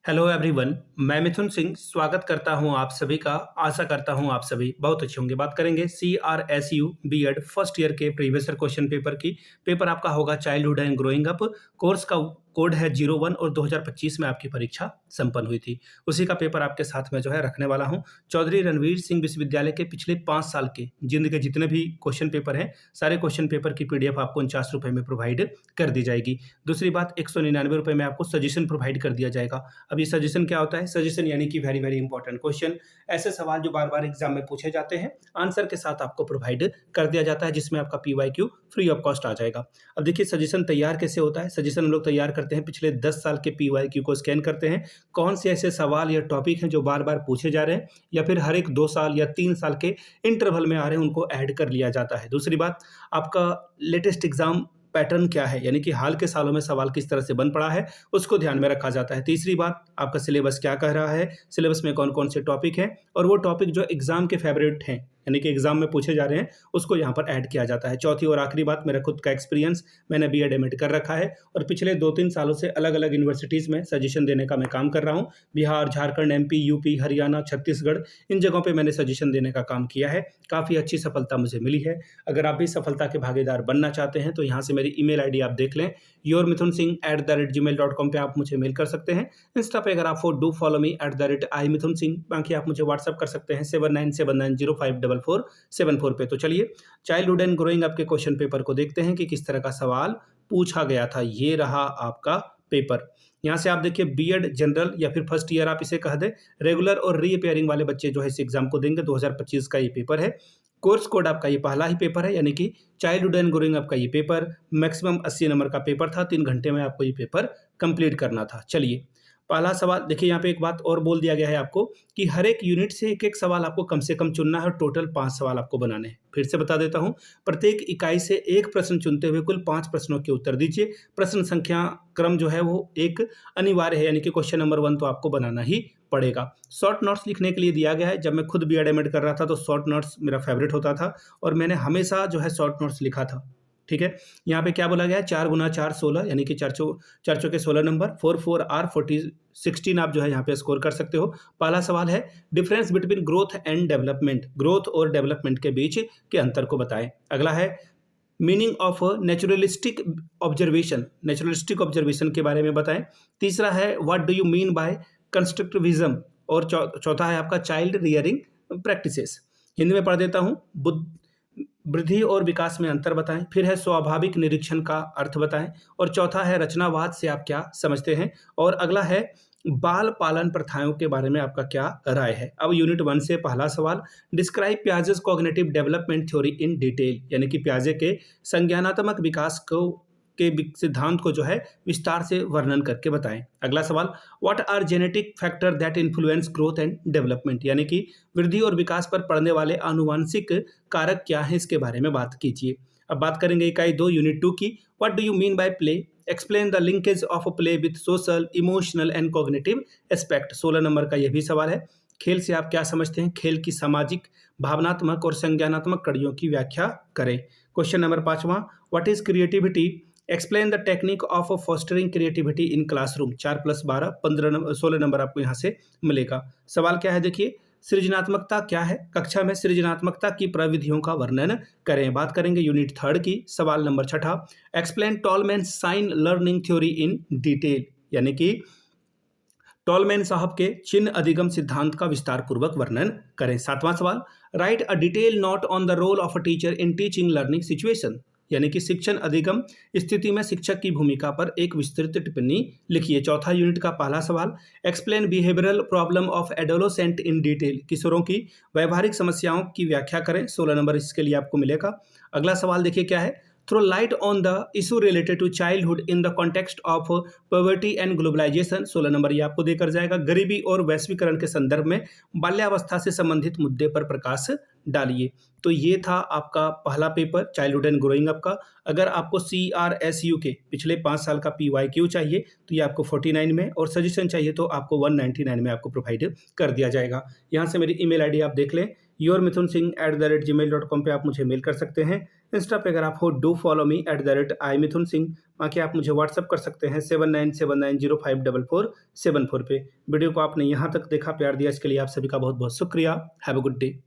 Hello everyone. मैं मिथुन सिंह स्वागत करता हूं आप सभी का। आशा करता हूं आप सभी बहुत अच्छे होंगे। बात करेंगे CRSU बीएड फर्स्ट ईयर के प्रीवियस ईयर क्वेश्चन पेपर की। पेपर आपका होगा childhood and growing up. Course का कोड है 01 और 2025 में आपकी परीक्षा संपन्न हुई थी। उसी का पेपर आपके साथ में जो है रखने वाला हूं। चौधरी रणवीर सिंह विश्वविद्यालय के पिछले 5 साल के जिंद के जितने भी क्वेश्चन पेपर हैं, सारे क्वेश्चन पेपर की PDF आपको 49 रुपये में प्रोवाइड कर दी जाएगी। दूसरी बात, 199 रुपये में आपको सजेशन प्रोवाइड कर दिया जाएगा। अब ये सजेशन क्या होता है? सजेशन यानी कि वेरी वेरी इंपॉर्टेंट क्वेश्चन, ऐसे सवाल जो बार बार एग्जाम में पूछे जाते हैं, आंसर के साथ आपको प्रोवाइड कर दिया जाता है, जिसमें आपका PYQ फ्री ऑफ कॉस्ट आ जाएगा। अब देखिए सजेशन तैयार कैसे होता है। सजेशन हम लोग तैयार करते हैं, पिछले 10 साल के PYQ को स्कैन करते हैं, कौन से ऐसे सवाल या टॉपिक हैं जो बार बार पूछे जा रहे हैं या फिर हर एक 2 साल या 3 साल के इंटरवल में आ रहे हैं, उनको ऐड कर लिया जाता है। दूसरी बात, आपका लेटेस्ट एग्जाम पैटर्न क्या है, यानी कि हाल के सालों में सवाल किस तरह से बन पड़ा है, उसको ध्यान में रखा जाता है। तीसरी बात, आपका सिलेबस क्या कह रहा है, सिलेबस में कौन कौन से टॉपिक हैं, और वो टॉपिक जो एग्जाम के फेवरेट हैं यानी कि एग्जाम में पूछे जा रहे हैं, उसको यहाँ पर ऐड किया जाता है। चौथी और आखिरी बात, मेरा खुद का एक्सपीरियंस, मैंने BEd MAd कर रखा है और पिछले 2-3 सालों से अलग अलग यूनिवर्सिटीज़ में सजेशन देने का मैं काम कर रहा हूँ। बिहार, झारखंड, MP, UP, हरियाणा, छत्तीसगढ़, इन जगहों पर मैंने सजेशन देने का काम किया है। काफ़ी अच्छी सफलता मुझे मिली है। अगर आप भी सफलता के भागीदार बनना चाहते हैं तो यहाँ से मेरी email ID आप देख लें, yourmithunsingh@gmail.com पे आप मुझे मेल कर सकते हैं। इंस्टा पे अगर आप डू फॉलो मी @imithunsingh। बाकी आप मुझे व्हाट्सअप कर सकते हैं 7979054474 पे। तो चलिए चाइल्डहुड एंड ग्रोइंग अप के क्वेश्चन पेपर को देखते हैं कि किस तरह का सवाल पूछा गया था। ये रहा आपका पेपर। यहाँ से आप देखिए BEd जनरल या फिर फर्स्ट ईयर आप इसे कह दें, रेगुलर और रीअपेयरिंग वाले बच्चे जो है इस एग्जाम को देंगे। 2025 का ये पेपर है। कोर्स कोड आपका ये पहला ही पेपर है, यानी कि चाइल्डहुड एंड ग्रोइंग अप का ये पेपर मैक्सिमम 80 नंबर का पेपर था। 3 घंटे में आपको ये पेपर कंप्लीट करना था। चलिए पहला सवाल देखिए, यहाँ पे एक बात और बोल दिया गया है आपको कि हर एक यूनिट से एक एक सवाल आपको कम से कम चुनना है और टोटल 5 सवाल आपको बनाने हैं। फिर से बता देता हूँ, प्रत्येक इकाई से एक प्रश्न चुनते हुए कुल 5 प्रश्नों के उत्तर दीजिए। प्रश्न संख्या क्रम जो है वो एक अनिवार्य है, यानी कि क्वेश्चन नंबर 1 तो आपको बनाना ही पड़ेगा। शॉर्ट नोट्स लिखने के लिए दिया गया है। जब मैं खुद BEd MAd कर रहा था तो शॉर्ट नोट्स मेरा फेवरेट होता था और मैंने हमेशा जो है शॉर्ट नोट्स लिखा था। ठीक है, यहाँ पे क्या बोला गया है, 4 × 4 16, यानी कि 4 चौके 16 नंबर, 4 4 R 40 16 आप जो है यहाँ पे स्कोर कर सकते हो। पहला सवाल है difference between growth and development, growth और डेवलपमेंट के बीच के अंतर को बताएं। अगला है meaning of naturalistic observation, naturalistic observation के बारे में बताएं। तीसरा है what do you mean by constructivism, और चौथा है आपका चाइल्ड रियरिंग प्रैक्टिसेस। हिंदी में पढ़ देता हूँ, वृद्धि और विकास में अंतर बताएं। फिर है स्वाभाविक निरीक्षण का अर्थ बताएं, और चौथा है रचनावाद से आप क्या समझते हैं, और अगला है बाल पालन प्रथाओं के बारे में आपका क्या राय है। अब यूनिट 1 से पहला सवाल, describe Piaget's cognitive development theory in detail, यानी कि पियाजे के संज्ञानात्मक विकास के सिद्धांत को जो है विस्तार से वर्णन करके बताएं। अगला सवाल, what are genetic factor that influence growth and development, यानी कि वृद्धि और विकास पर पड़ने वाले आनुवंशिक कारक क्या हैं, इसके बारे में बात कीजिए। अब बात करेंगे इकाई 2 यूनिट 2 की। What do you mean by play, explain the linkage of play with social emotional and cognitive aspect. 16 number का यह भी सवाल है। खेल से आप क्या समझते हैं, खेल की सामाजिक, भावनात्मक और संज्ञानात्मक कड़ियों की व्याख्या करें। क्वेश्चन नंबर 5वां, what is creativity, explain the technique of fostering creativity in classroom. 4 + 12 16 number आपको यहाँ से मिलेगा। सवाल क्या है देखिए, सृजनात्मकता क्या है, कक्षा में सृजनात्मकता की प्रविधियों का वर्णन करें। बात करेंगे यूनिट 3 की। सवाल number 6, explain Tolman sign learning theory in detail, यानी कि टॉलमैन साहब के चिन्ह अधिगम सिद्धांत का विस्तार पूर्वक वर्णन करें। 7वां सवाल, write a detail note on the role of a teacher in teaching learning situation, यानी कि शिक्षण अधिगम स्थिति में शिक्षक की भूमिका पर एक विस्तृत टिप्पणी लिखिए। चौथा यूनिट का पहला सवाल, explain behavioural problem of adolescent in detail, किशोरों की व्यवहारिक समस्याओं की व्याख्या करें। 16 नंबर इसके लिए आपको मिलेगा। अगला सवाल देखिए क्या है, throw light on the issue related to childhood in the context of poverty and globalisation. 16 number ये आपको देकर जाएगा। गरीबी और वैश्वीकरण के संदर्भ में बाल्यावस्था से संबंधित मुद्दे पर प्रकाश डालिए। तो ये था आपका पहला paper childhood and growing up का। अगर आपको CRSU के पिछले 5 साल का PYQ चाहिए तो ये आपको 49 में, और सजेशन चाहिए तो आपको 199 में आपको प्रोवाइड कर दिया जाएगा। यहाँ से मेरी email ID आप देख लें, yourmithunsingh@gmail.com पे आप मुझे मेल कर सकते हैं। इंस्टा पे अगर आप हो डू फॉलो मी @imithunsingh, बाकी आप मुझे व्हाट्सअप कर सकते हैं 7979054474 पे। वीडियो को आपने यहाँ तक देखा, प्यार दिया, इसके लिए आप सभी का बहुत बहुत शुक्रिया। Have a good day.